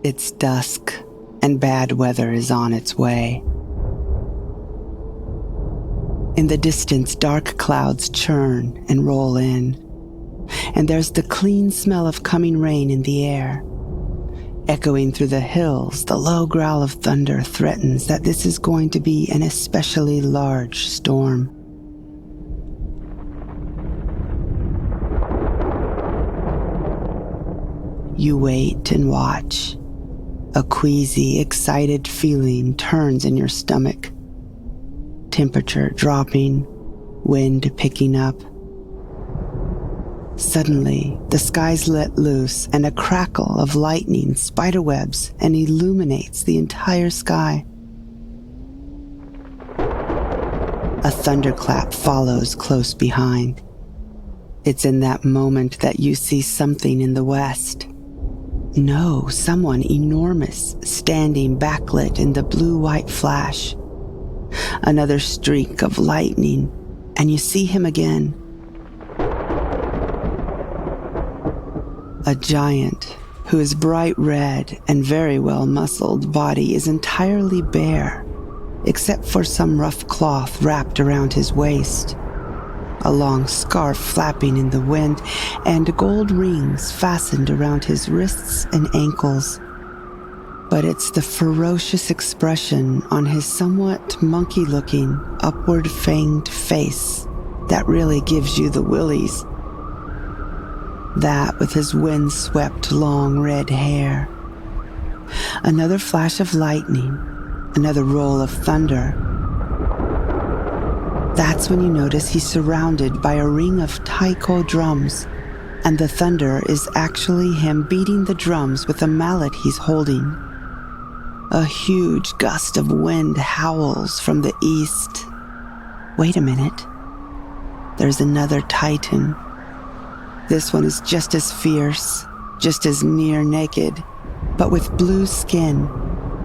It's dusk, and bad weather is on its way. In the distance, dark clouds churn and roll in, and there's the clean smell of coming rain in the air. Echoing through the hills, the low growl of thunder threatens that this is going to be an especially large storm. You wait and watch. A queasy, excited feeling turns in your stomach. Temperature dropping, wind picking up. Suddenly, the sky's let loose and a crackle of lightning spiderwebs and illuminates the entire sky. A thunderclap follows close behind. It's in that moment that you see something in the west. No, someone enormous, standing backlit in the blue-white flash. Another streak of lightning, and you see him again. A giant whose bright red and very well-muscled body is entirely bare, except for some rough cloth wrapped around his waist, a long scarf flapping in the wind, and gold rings fastened around his wrists and ankles. But it's the ferocious expression on his somewhat monkey-looking, upward-fanged face that really gives you the willies. That with his wind-swept long red hair. Another flash of lightning, another roll of thunder. That's when you notice he's surrounded by a ring of taiko drums, and the thunder is actually him beating the drums with a mallet he's holding. A huge gust of wind howls from the east. Wait a minute. There's another titan. This one is just as fierce, just as near naked, but with blue skin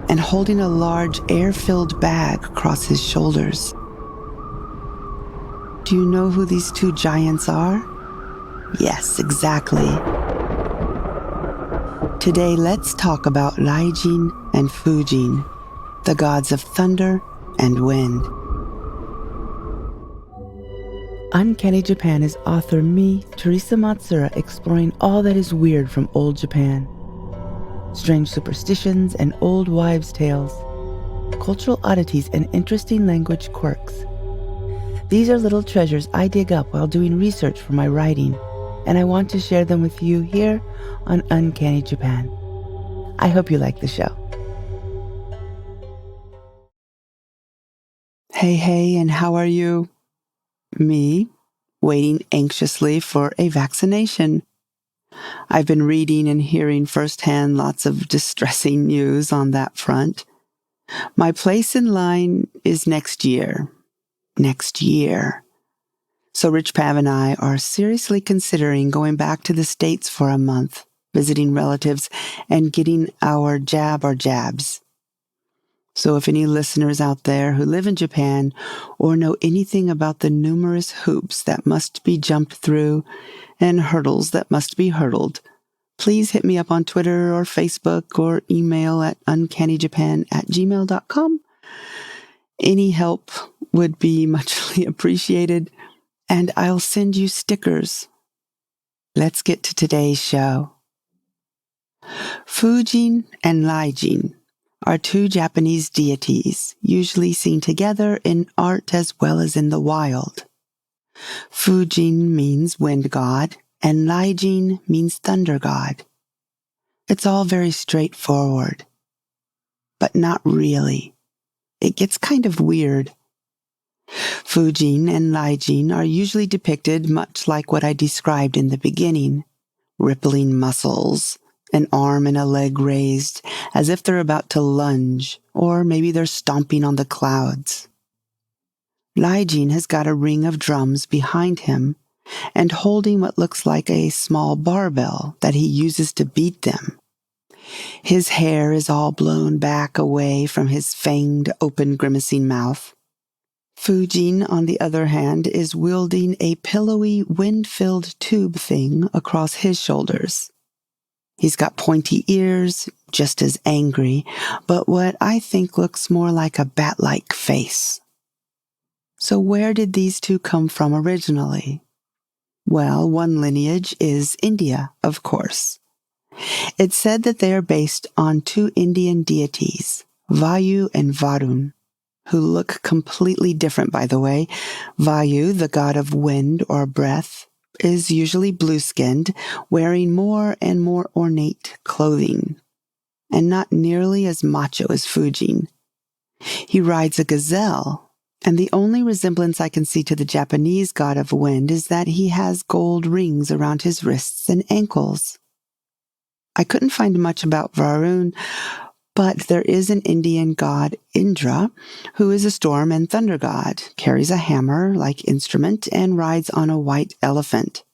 and holding a large air-filled bag across his shoulders. Do you know who these two giants are? Yes, exactly. Today, let's talk about Raijin and Fuujin, the gods of thunder and wind. Uncanny Japan is author me, Teresa Matsura, exploring all that is weird from old Japan. Strange superstitions and old wives' tales, cultural oddities and interesting language quirks. These are little treasures I dig up while doing research for my writing, and I want to share them with you here on Uncanny Japan. I hope you like the show. Hey, and how are you? Me, waiting anxiously for a vaccination. I've been reading and hearing firsthand lots of distressing news on that front. My place in line is next year. So Rich Pav and I are seriously considering going back to the States for a month, visiting relatives, and getting our jabs. So if any listeners out there who live in Japan or know anything about the numerous hoops that must be jumped through and hurdles that must be hurdled, please hit me up on Twitter or Facebook or email at uncannyjapan@gmail.com. Any help would be muchly appreciated, and I'll send you stickers. Let's get to today's show. Fuujin and Raijin are two Japanese deities usually seen together in art as well as in the wild. Fuujin means wind god, and Raijin means thunder god. It's all very straightforward, but not really. It gets kind of weird. Fuujin and Raijin are usually depicted much like what I described in the beginning, rippling muscles, an arm and a leg raised, as if they're about to lunge, or maybe they're stomping on the clouds. Raijin has got a ring of drums behind him and holding what looks like a small barbell that he uses to beat them. His hair is all blown back away from his fanged, open, grimacing mouth. Fuujin, on the other hand, is wielding a pillowy, wind-filled tube thing across his shoulders. He's got pointy ears, just as angry, but what I think looks more like a bat-like face. So where did these two come from originally? Well, one lineage is India, of course. It's said that they are based on two Indian deities, Vayu and Varun, who look completely different, by the way. Vayu, the god of wind or breath, is usually blue-skinned, wearing more and more ornate clothing, and not nearly as macho as Fuujin. He rides a gazelle, and the only resemblance I can see to the Japanese god of wind is that he has gold rings around his wrists and ankles. I couldn't find much about Varun, but there is an Indian god, Indra, who is a storm and thunder god, carries a hammer-like instrument, and rides on a white elephant.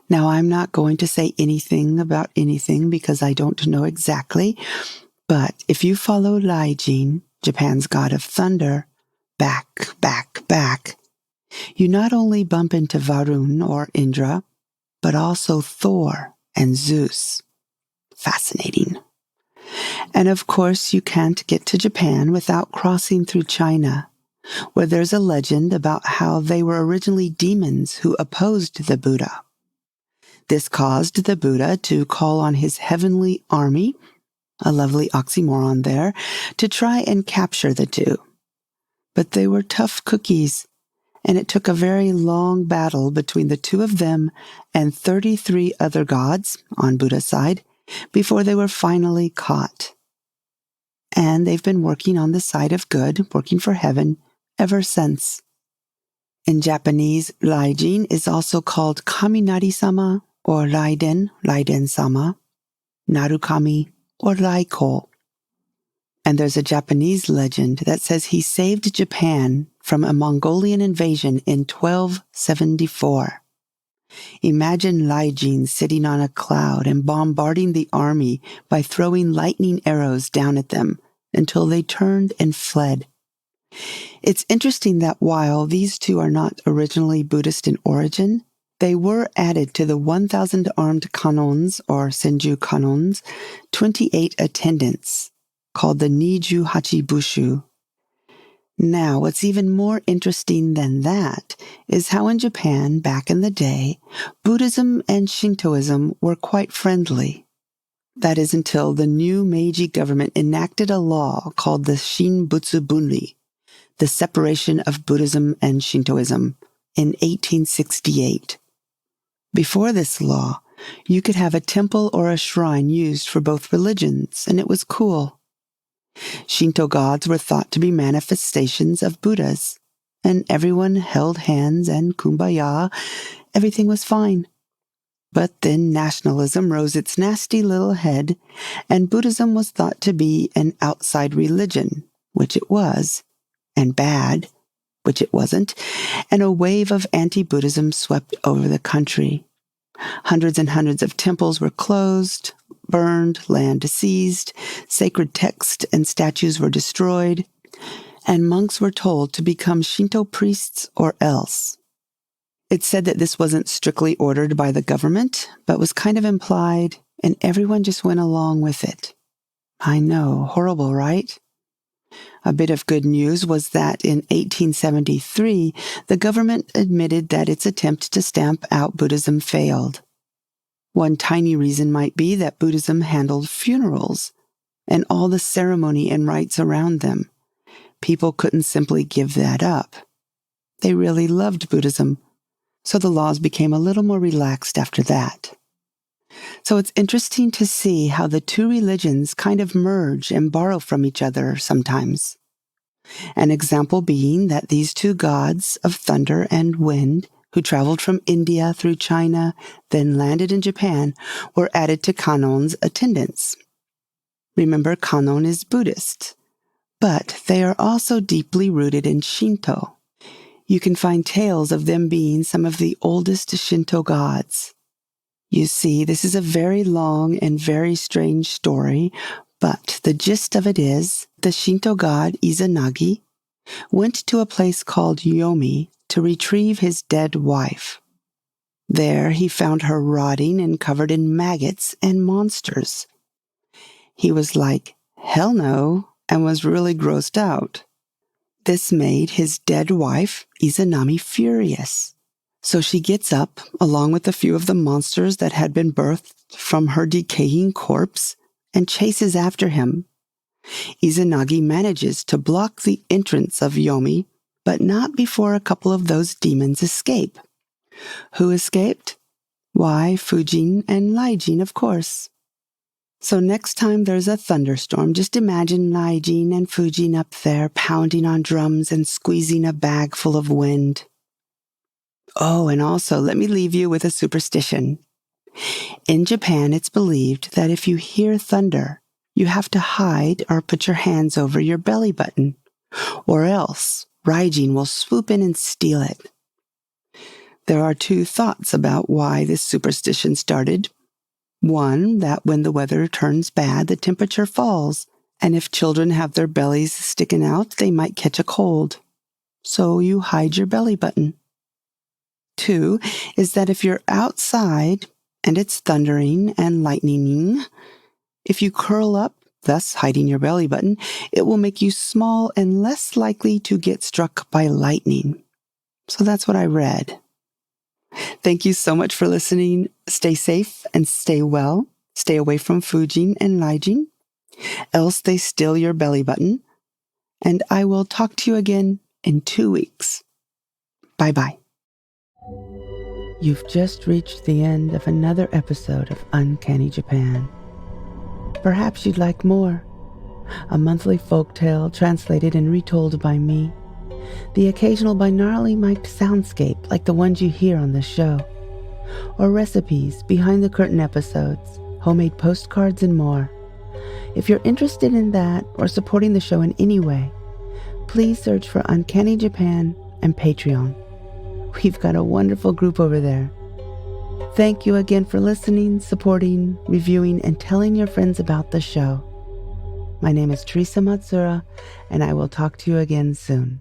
Now, I'm not going to say anything about anything because I don't know exactly, but if you follow Raijin, Japan's god of thunder, back, you not only bump into Varun or Indra, but also Thor and Zeus. Fascinating. And of course, you can't get to Japan without crossing through China, where there's a legend about how they were originally demons who opposed the Buddha. This caused the Buddha to call on his heavenly army, a lovely oxymoron there, to try and capture the two. But they were tough cookies, and it took a very long battle between the two of them and 33 other gods on Buddha's side before they were finally caught. And they've been working on the side of good, working for heaven, ever since. In Japanese, Raijin is also called Kaminari-sama or Raiden-sama, Narukami, or Raiko. And there's a Japanese legend that says he saved Japan from a Mongolian invasion in 1274. Imagine Raijin sitting on a cloud and bombarding the army by throwing lightning arrows down at them until they turned and fled. It's interesting that while these two are not originally Buddhist in origin, they were added to the 1,000 armed kanons, or senju kanons, 28 attendants, called the Niju Hachibushu. Now, what's even more interesting than that is how in Japan, back in the day, Buddhism and Shintoism were quite friendly. That is until the new Meiji government enacted a law called the Shinbutsu Bunri, the separation of Buddhism and Shintoism, in 1868. Before this law, you could have a temple or a shrine used for both religions, and it was cool. Shinto gods were thought to be manifestations of Buddhas, and everyone held hands and kumbaya. Everything was fine. But then nationalism rose its nasty little head, and Buddhism was thought to be an outside religion, which it was, and bad, which it wasn't, and a wave of anti-Buddhism swept over the country. Hundreds and hundreds of temples were closed, burned, land seized, sacred texts and statues were destroyed, and monks were told to become Shinto priests or else. It's said that this wasn't strictly ordered by the government, but was kind of implied, and everyone just went along with it. I know, horrible, right? A bit of good news was that in 1873, the government admitted that its attempt to stamp out Buddhism failed. One tiny reason might be that Buddhism handled funerals and all the ceremony and rites around them. People couldn't simply give that up. They really loved Buddhism, so the laws became a little more relaxed after that. So it's interesting to see how the two religions kind of merge and borrow from each other sometimes. An example being that these two gods of thunder and wind, who traveled from India through China, then landed in Japan, were added to Kanon's attendants. Remember, Kanon is Buddhist, but they are also deeply rooted in Shinto. You can find tales of them being some of the oldest Shinto gods. You see, this is a very long and very strange story, but the gist of it is the Shinto god Izanagi went to a place called Yomi to retrieve his dead wife. There he found her rotting and covered in maggots and monsters. He was like, "Hell no," and was really grossed out. This made his dead wife, Izanami, furious. So she gets up, along with a few of the monsters that had been birthed from her decaying corpse, and chases after him. Izanagi manages to block the entrance of Yomi, but not before a couple of those demons escape. Who escaped? Why, Fuujin and Raijin, of course. So next time there's a thunderstorm, just imagine Raijin and Fuujin up there pounding on drums and squeezing a bag full of wind. Oh, and also, let me leave you with a superstition. In Japan, it's believed that if you hear thunder, you have to hide or put your hands over your belly button, or else Raijin will swoop in and steal it. There are two thoughts about why this superstition started. One, that when the weather turns bad, the temperature falls, and if children have their bellies sticking out, they might catch a cold. So you hide your belly button. Two is that if you're outside and it's thundering and lightninging, if you curl up, thus hiding your belly button, it will make you small and less likely to get struck by lightning. So that's what I read. Thank you so much for listening. Stay safe and stay well. Stay away from Fuujin and Raijin, else they steal your belly button. And I will talk to you again in 2 weeks. Bye-bye. You've just reached the end of another episode of Uncanny Japan. Perhaps you'd like more. A monthly folktale translated and retold by me. The occasional binaurally mic'd soundscape like the ones you hear on this show. Or recipes, behind-the-curtain episodes, homemade postcards, and more. If you're interested in that or supporting the show in any way, please search for Uncanny Japan and Patreon. We've got a wonderful group over there. Thank you again for listening, supporting, reviewing, and telling your friends about the show. My name is Teresa Matsura, and I will talk to you again soon.